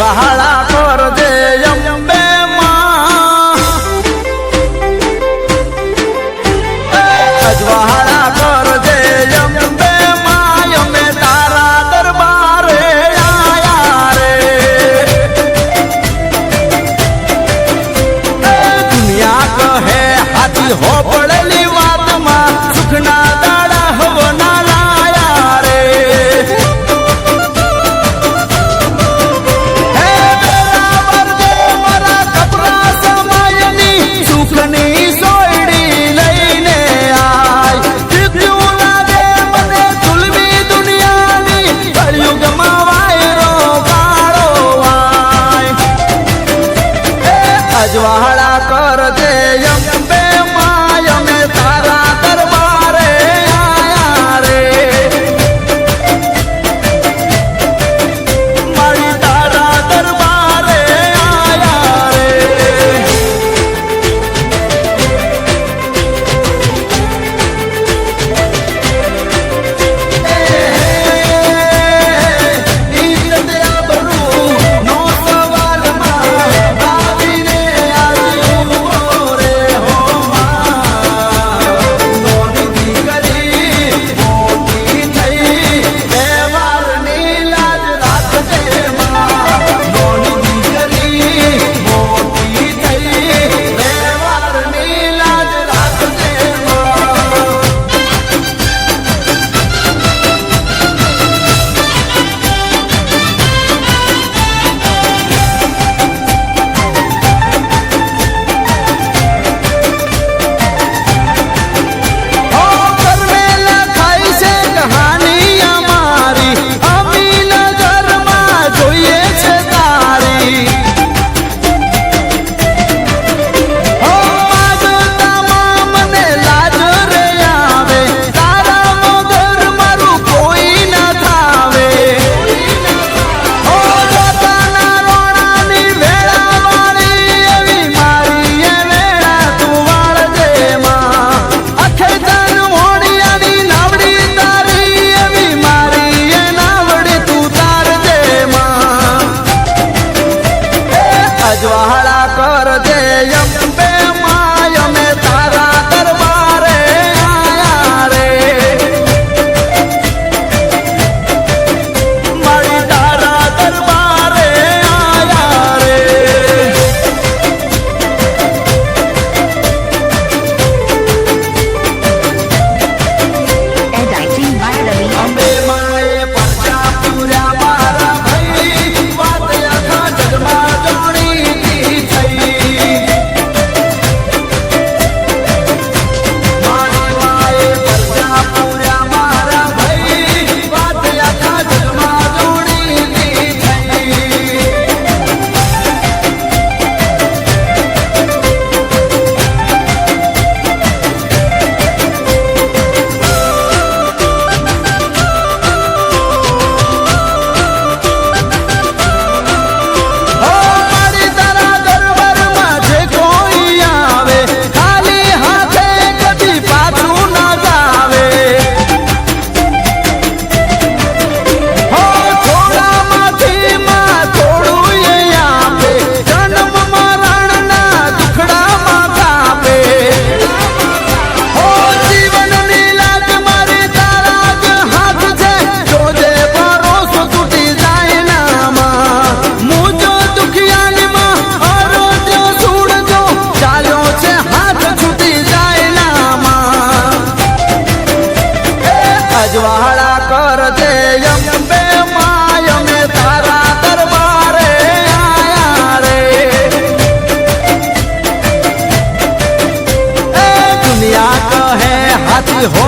અજવાળા કરજે અંબે માં, અજવાળા કરજે અંબે માં, અમે તારા દરબારે આયા રે। દુનિયા કહે હાથી હો પડેલી વાતમાં, સુખના દાડા હવના લાયા રે। સુખની સોયડી લઈને આય, જીત્યું ના દે મને ઝુલમી દુનિયાની, કળિયુગમાં વાયરો કાળો વાય। અજવાળા કરજે અંબે માં, અમે તારા દરબારે આયા રે। મારી તારા દરબારે આયા રે। અજવાળા કરજે અંબે માં, અમે તારા દરબારે આયા રે। મારી તારા દરબારે આયા રે। અંબે માએ પરચા પૂર્યા મારા ભાઈ, વાત આખા જગમાં જોણી થઈ। મારી માએ પરચા પૂર્યા મારા ભાઈ, વાત આખા જગમાં જોણી થઈ। મારી તારા દરબારમાં જે કોઈ આવે, ખાલી હાથે કદી પાછું ના જાવે। થોડામાંથી માં થોડું એ આપે, જન્મ મરણના દુખડામાં કાપે। જીવનની લાજ મારી તારા જ હાથ છે, જોજે ભરોસો તૂટી જાય નામાં। મુજો દુખિયાની માં અરોજો સુડજો, ચાલ્યો છે હાથ છૂટી જાય નામાં। અજવાળા કરજે અંબે માં, અમે તારા દરબારે આયા રે। દુનિયા કહે હાથી હો